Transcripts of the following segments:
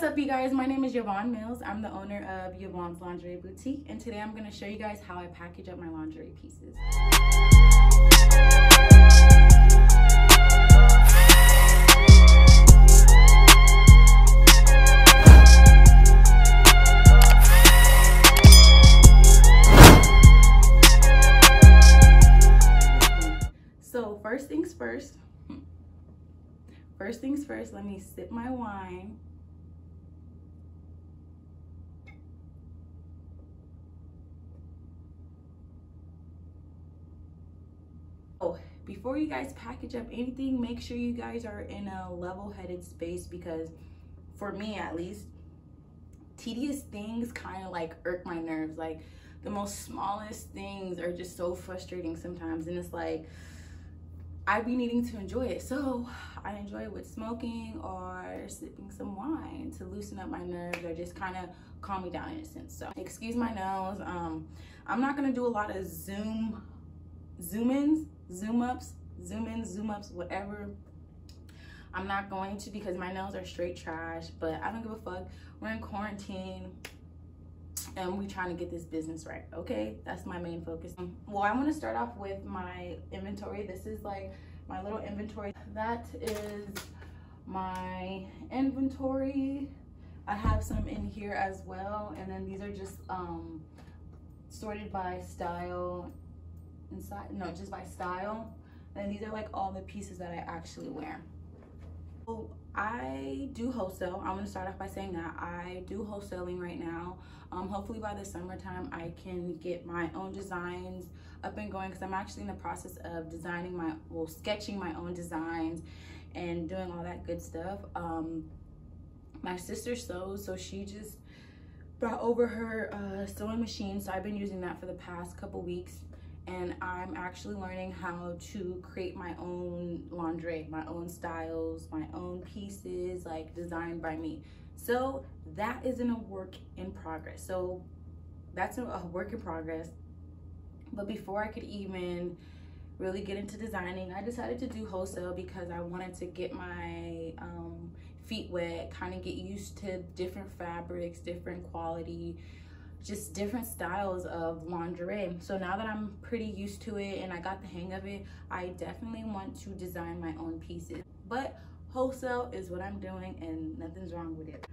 What's up, you guys? My name is Yvonne Mills. I'm the owner of Yvonne's Lingerie Boutique, and today I'm going to show you guys how I package up my lingerie pieces. So first things first, let me sip my wine. Oh, before you guys package up anything, make sure you guys are in a level-headed space, because for me at least, tedious things kind of like irk my nerves. Like the most smallest things are just so frustrating sometimes, and it's like I be needing to enjoy it. So I enjoy it with smoking or sipping some wine to loosen up my nerves or just kind of calm me down in a sense. So excuse my nose. I'm not gonna do a lot of zoom ins, zoom ups, whatever. I'm not going to, because my nails are straight trash, but I don't give a fuck. We're in quarantine and we trying to get this business right, okay? That's my main focus. Well, I want to start off with my inventory. This is like my little inventory. That is my inventory. I have some in here as well, and then these are just sorted by style inside. No, just by style. And these are like all the pieces that I actually wear. So I do wholesale. I'm gonna start off by saying that I do wholesaling right now. Hopefully by the summertime I can get my own designs up and going, because I'm actually in the process of sketching my own designs and doing all that good stuff. My sister sews, so she just brought over her sewing machine, so I've been using that for the past couple weeks. And I'm actually learning how to create my own lingerie, my own styles, my own pieces, like designed by me. So that is in a work in progress. So that's a work in progress. But before I could even really get into designing, I decided to do wholesale because I wanted to get my feet wet, kind of get used to different fabrics, different quality, just different styles of lingerie. So now that I'm pretty used to it and I got the hang of it, I definitely want to design my own pieces. But wholesale is what I'm doing, and nothing's wrong with it.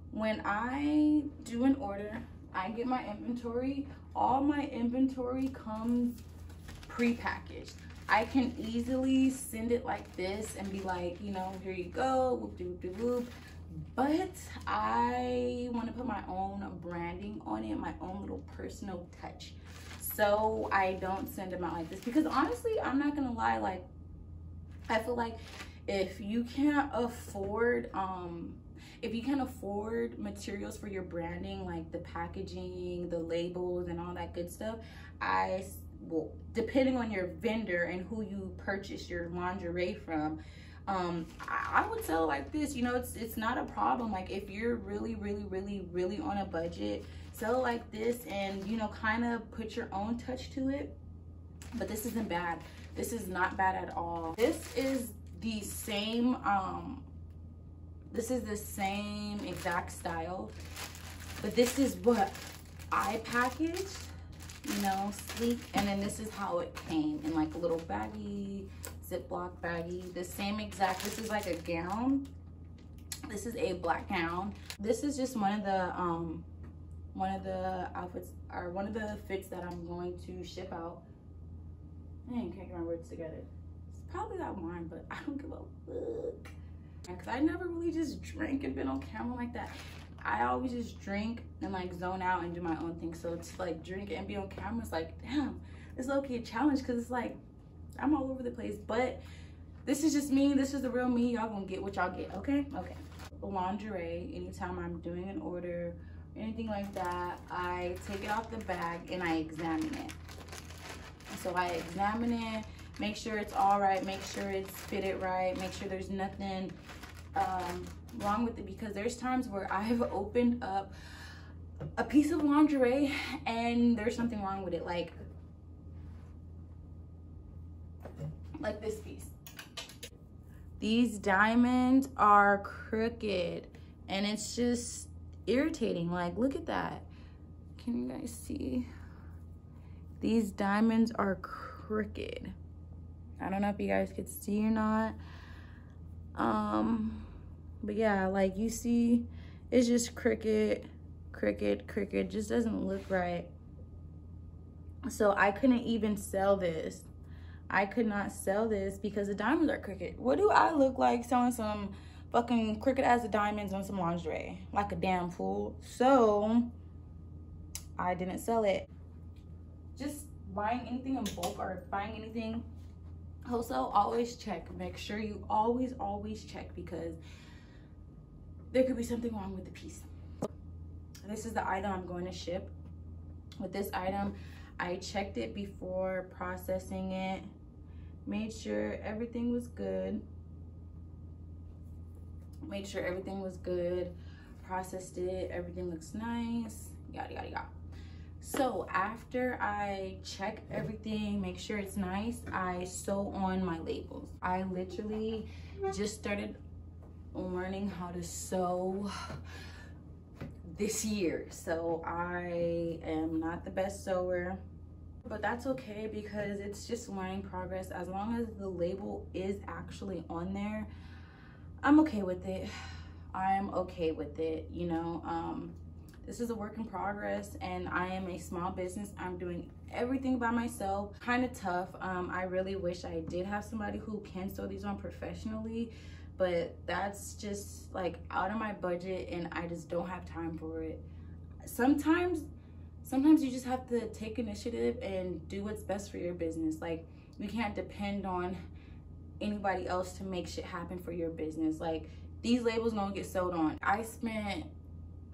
When I do an order, I get my inventory. All my inventory comes pre-packaged. I can easily send it like this and be like, you know, here you go, whoop de whoop de whoop. But I want to put my own branding on it, my own little personal touch. So I don't send them out like this, because honestly, I'm not gonna lie, like I feel like if you can't afford materials for your branding, like the packaging, the labels and all that good stuff, depending on your vendor and who you purchase your lingerie from, I would sell like this. You know, it's not a problem. Like if you're really on a budget, sell like this and, you know, kind of put your own touch to it. But this isn't bad. This is not bad at all. This is the same exact style, but this is what I packaged, you know, sleek. And then this is how it came in, like a little baggy, Ziploc baggy. The same exact, this is like a gown. This is a black gown. This is just one of the outfits, or one of the fits that I'm going to ship out. I can't get my words together. It's probably that wine, but I don't give a fuck, because I never really just drank and been on camera like that. I always just drink and like zone out and do my own thing. So to like drink and be on camera, it's like, damn, it's low-key a challenge, because it's like I'm all over the place. But this is just me. This is the real me. Y'all gonna get what y'all get, okay? Okay. Lingerie, anytime I'm doing an order, anything like that, I take it out the bag and I examine it. So I examine it, make sure it's all right, make sure it's fitted right, make sure there's nothing wrong with it, because there's times where I've opened up a piece of lingerie and there's something wrong with it, like this piece. These diamonds are crooked. And it's just irritating. Like, look at that. Can you guys see? These diamonds are crooked. I don't know if you guys could see or not. But yeah, like you see, it's just crooked. Just doesn't look right. So I couldn't even sell this. I could not sell this because the diamonds are crooked. What do I look like selling some fucking crooked ass diamonds on some lingerie? Like a damn fool. So I didn't sell it. Just buying anything in bulk or buying anything wholesale, always check. Make sure you always check, because there could be something wrong with the piece. This is the item I'm going to ship. With this item, I checked it before processing it, made sure everything was good. Processed it, everything looks nice, yada yada yada. So after I check everything, make sure it's nice, I sew on my labels. I literally just started learning how to sew this year, so I am not the best sewer, but that's okay because it's just learning progress. As long as the label is actually on there, I'm okay with it. You know, this is a work in progress, and I am a small business. I'm doing everything by myself. Kind of tough. I really wish I did have somebody who can sew these on professionally, but that's just like out of my budget, and I just don't have time for it. Sometimes you just have to take initiative and do what's best for your business. Like, you can't depend on anybody else to make shit happen for your business. Like, these labels gonna get sewed on. I spent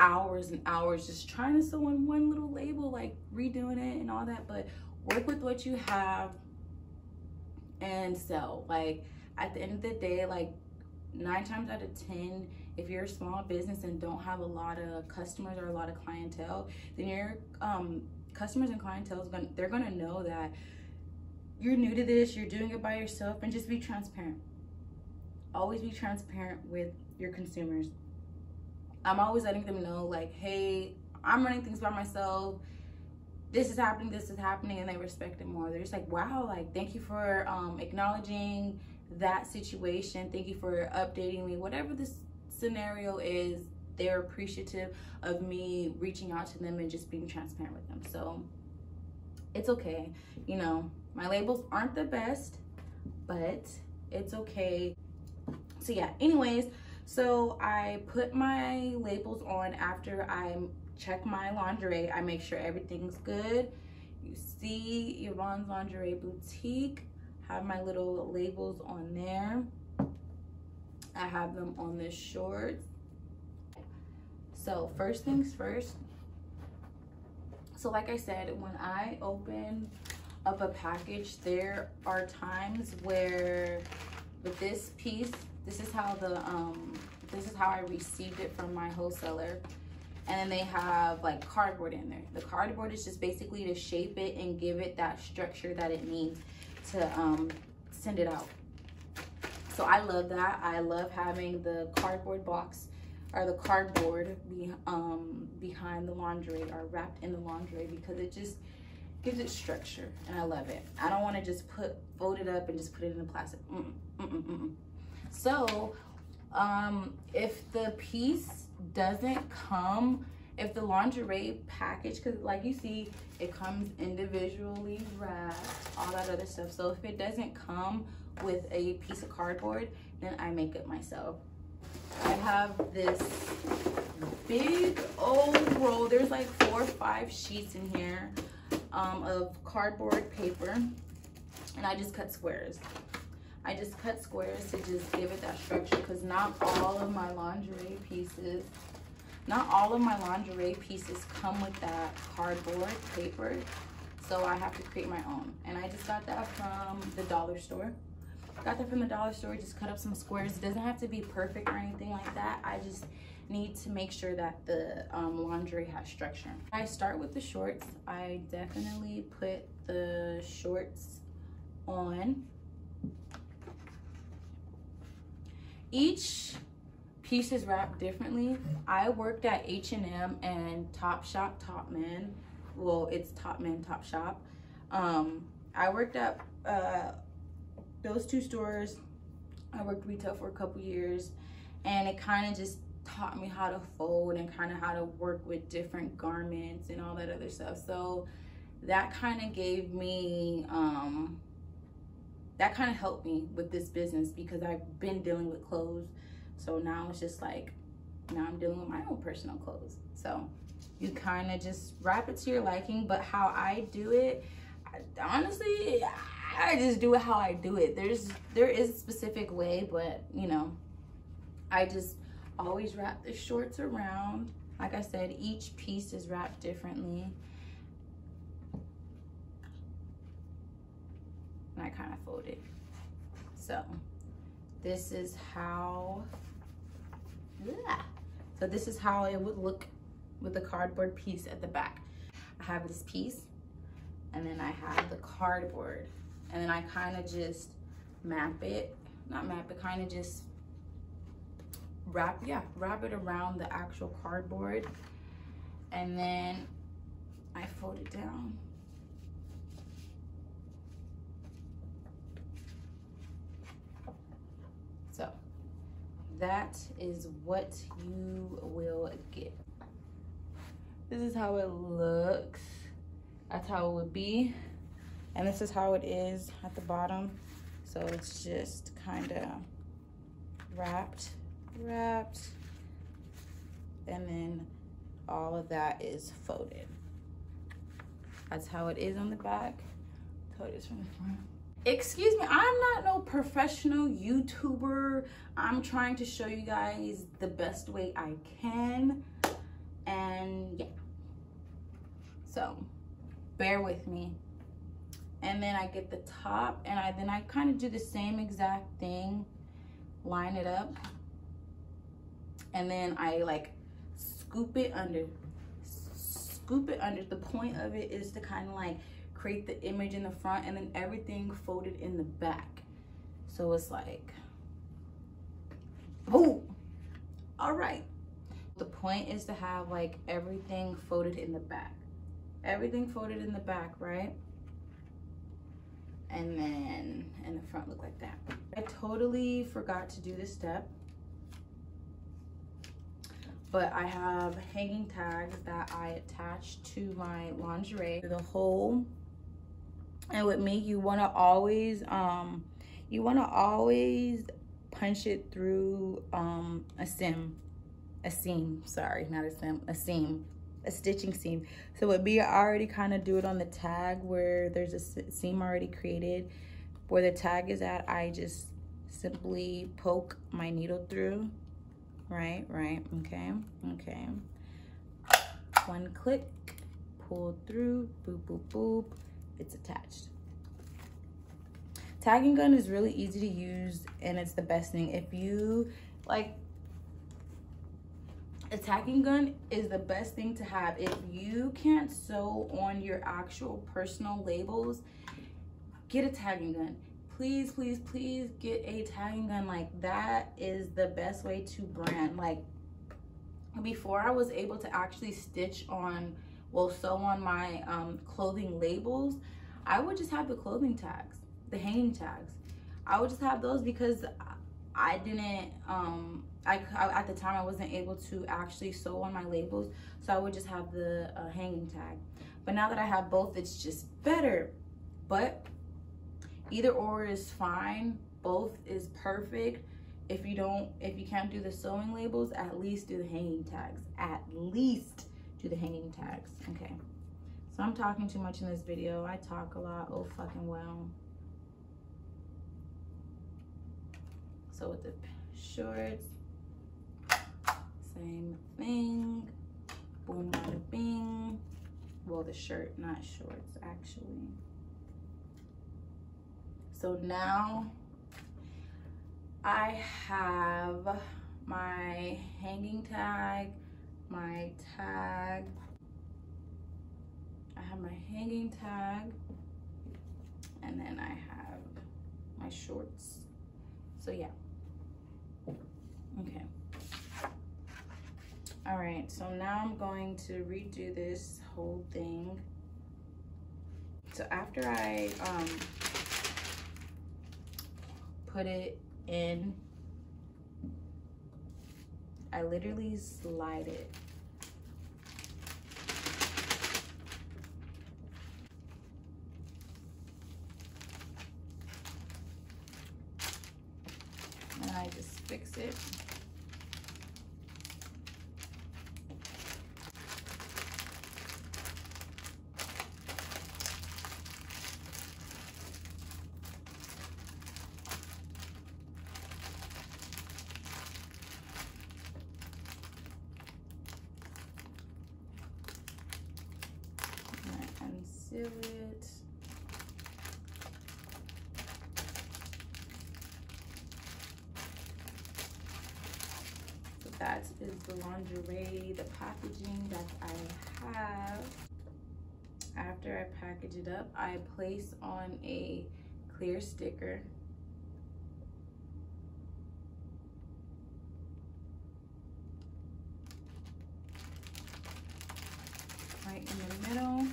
hours and hours just trying to sew on one little label, like redoing it and all that, but work with what you have and sell. Like, at the end of the day, like 9 times out of 10, if you're a small business and don't have a lot of customers or a lot of clientele, then your customers and clientele they're gonna know that you're new to this, you're doing it by yourself, and just be transparent. Always be transparent with your consumers. I'm always letting them know, like, hey, I'm running things by myself. This is happening, and they respect it more. They're just like, wow, like, thank you for acknowledging that situation. Thank you for updating me. Whatever this scenario is, they're appreciative of me reaching out to them and just being transparent with them. So it's okay. You know, my labels aren't the best, but it's okay. So yeah, anyways, so I put my labels on after I check my lingerie. I make sure everything's good. You see Yvonne's Lingerie Boutique. Have my little labels on there. I have them on the shorts. So first things first. So like I said, when I open up a package, there are times where with this piece, this is how I received it from my wholesaler. And then they have like cardboard in there. The cardboard is just basically to shape it and give it that structure that it needs to send it out. So I love that. I love having the cardboard box or the cardboard behind the lingerie or wrapped in the lingerie, because it just gives it structure, and I love it. I don't want to just fold it up and just put it in the plastic. So if the piece doesn't come, if the lingerie package, because like you see, it comes individually wrapped, all that other stuff. So if it doesn't come with a piece of cardboard, then I make it myself. I have this big old roll. There's like 4 or 5 sheets in here of cardboard paper, and I just cut squares. I just cut squares to just give it that structure, because not all of my lingerie pieces come with that cardboard paper. So I have to create my own. And I just got that from the dollar store. Just cut up some squares. It doesn't have to be perfect or anything like that. I just need to make sure that the lingerie has structure. I start with the shorts. I definitely put the shorts on. Each pieces wrapped differently. I worked at H&M and Topshop, Topman. Well, it's Topman, Topshop. I worked at those two stores. I worked retail for a couple years, and it kind of just taught me how to fold and kind of how to work with different garments and all that other stuff. So that kind of gave me, that kind of helped me with this business, because I've been dealing with clothes. So now it's just like, now I'm dealing with my own personal clothes. So you kind of just wrap it to your liking. But how I do it, honestly, I just do it how I do it. There is a specific way, but you know, I just always wrap the shorts around. Like I said, each piece is wrapped differently. And I kind of fold it. So this is how, so this is how it would look with the cardboard piece at the back. I have this piece, and then I have the cardboard, and then I kind of just map it, not map it, kind of just wrap it around the actual cardboard, and then I fold it down. So that is what you will get. This is how it looks. That's how it would be. And this is how it is at the bottom. So it's just kind of wrapped, and then all of that is folded. That's how it is on the back. That's how it is from the front. Excuse me, I'm not no professional YouTuber. I'm trying to show you guys the best way I can. And yeah, so bear with me. And then I get the top, and then I kind of do the same exact thing, line it up, and then I like scoop it under. The point of it is to kind of like create the image in the front, and then everything folded in the back. So it's like, boom. All right. The point is to have like everything folded in the back. Everything folded in the back, right? And then in the front look like that. I totally forgot to do this step, but I have hanging tags that I attach to my lingerie, the hole. And with me, you want to always punch it through a stitching seam. So with me, I already kind of do it on the tag where there's a seam already created. Where the tag is at, I just simply poke my needle through. Right, okay. One click, pull through, boop, boop, boop, it's attached. Tagging gun is really easy to use, and it's the best thing. If you like, a tagging gun is the best thing to have. If you can't sew on your actual personal labels, get a tagging gun. Please, please, please get a tagging gun. Like, that is the best way to brand. Like, before I was able to actually stitch on, well, sew on my clothing labels, I would just have the clothing tags, the hanging tags. I would just have those because I didn't, at the time I wasn't able to actually sew on my labels, so I would just have the hanging tag. But now that I have both, it's just better. But either or is fine. Both is perfect. If you can't do the sewing labels, at least do the hanging tags. At least do the hanging tags. Okay. So I'm talking too much in this video. I talk a lot. Oh fucking well. So with the shorts, same thing. Boom, bada, bing. Well, the shirt, not shorts, actually. So now I have my hanging tag, my tag. I have my hanging tag, and then I have my shorts. So yeah. Okay. All right, so now I'm going to redo this whole thing. So after I put it in, I literally slide it. And I just fix it. Unseal it. So that is the lingerie, the packaging that I have. After I package it up, I place on a clear sticker. Right in the middle.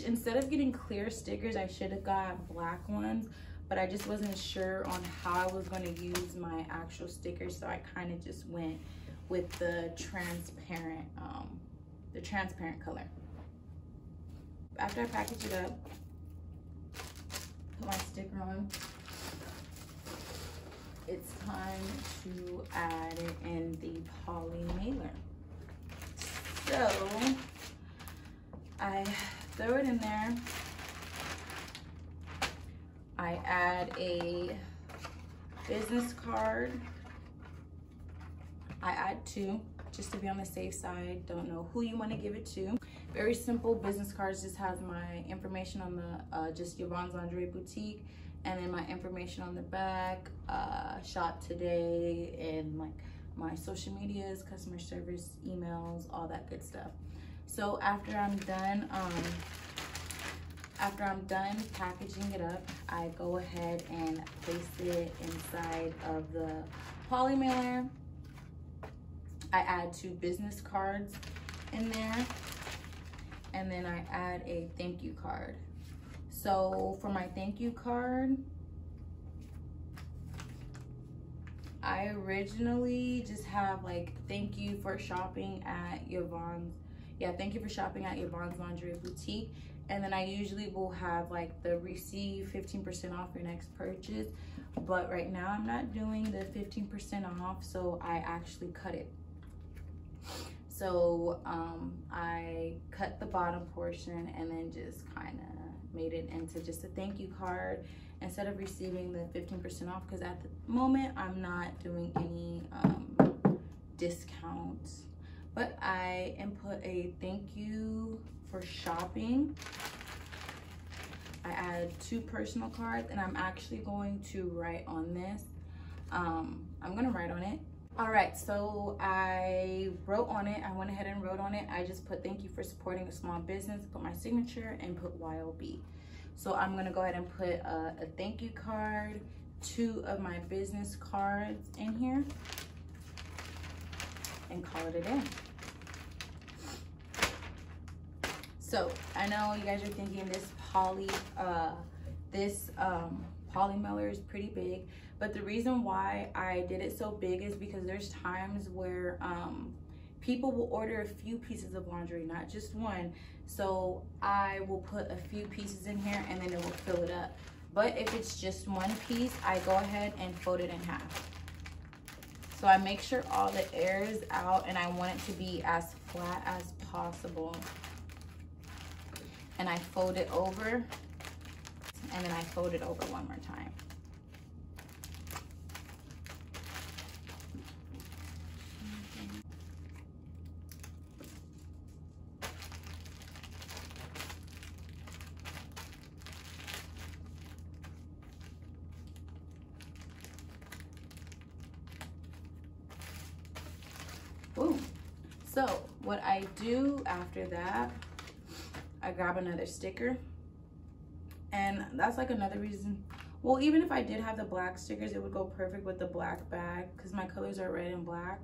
Instead of getting clear stickers, I should have got black ones, but I just wasn't sure on how I was going to use my actual stickers, so I kind of just went with the transparent color. After I package it up, put my sticker on, it's time to add it in the poly mailer. So I throw it in there. I add a business card. I add 2 just to be on the safe side. Don't know who you want to give it to. Very simple business cards. Just has my information on the just Yvonne's Lingerie Boutique, and then my information on the back, shop today, and like my social medias, customer service, emails, all that good stuff. So after I'm done packaging it up, I go ahead and place it inside of the poly mailer. I add 2 business cards in there, and then I add a thank you card. So for my thank you card, I originally just have like, thank you for shopping at Yvonne's. Yeah, thank you for shopping at Yvonne's Lingerie Boutique. And then I usually will have like the receive 15% off your next purchase. But right now I'm not doing the 15% off, so I actually cut it. So I cut the bottom portion and then just kind of made it into just a thank you card instead of receiving the 15% off, because at the moment I'm not doing any discounts. But I input a thank you for shopping. I add 2 personal cards, and I'm actually going to write on this. I'm gonna write on it. All right, so I wrote on it. I went ahead and wrote on it. I just put thank you for supporting a small business, put my signature, and put YOB. So I'm gonna go ahead and put a thank you card, 2 of my business cards in here, and call it a day. So I know you guys are thinking this poly mailer is pretty big, but the reason why I did it so big is because there's times where people will order a few pieces of lingerie, not just one. So I will put a few pieces in here and then it will fill it up. But if it's just one piece, I go ahead and fold it in half. So I make sure all the air is out, and I want it to be as flat as possible. And I fold it over, and then I fold it over one more time. Boom. So what I do after that, I grab another sticker, and that's like another reason. Well, even if I did have the black stickers, it would go perfect with the black bag because my colors are red and black.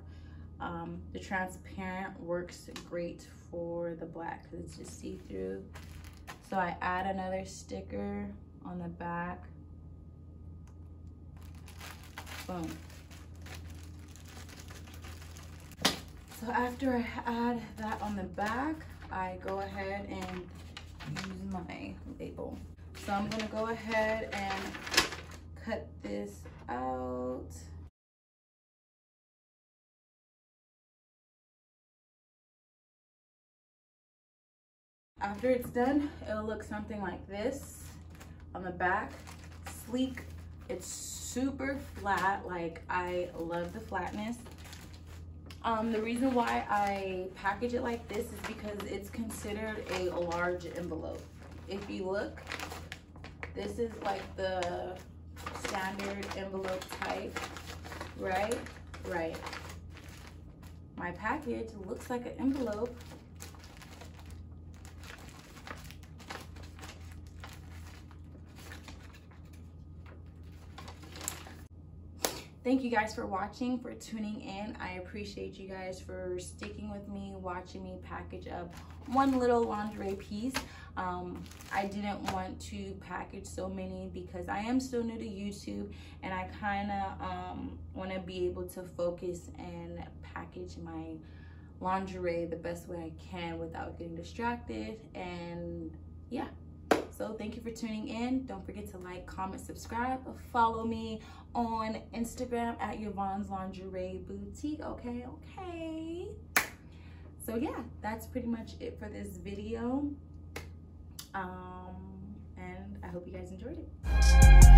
The transparent works great for the black because it's just see-through. So I add another sticker on the back. Boom. So after I add that on the back, I go ahead and use my label. So I'm gonna go ahead and cut this out. After it's done, it'll look something like this on the back. Sleek, it's super flat. Like, I love the flatness. The reason why I package it like this is because it's considered a large envelope. If you look, this is like the standard envelope type, right? Right. My package looks like an envelope. Thank you guys for watching, for tuning in. I appreciate you guys for sticking with me, watching me package up one little lingerie piece. I didn't want to package so many because I am still new to YouTube, and I kind of want to be able to focus and package my lingerie the best way I can without getting distracted. And yeah. So thank you for tuning in. Don't forget to like, comment, subscribe. Follow me on Instagram at Yvonne's Lingerie Boutique. Okay. So yeah, that's pretty much it for this video. And I hope you guys enjoyed it.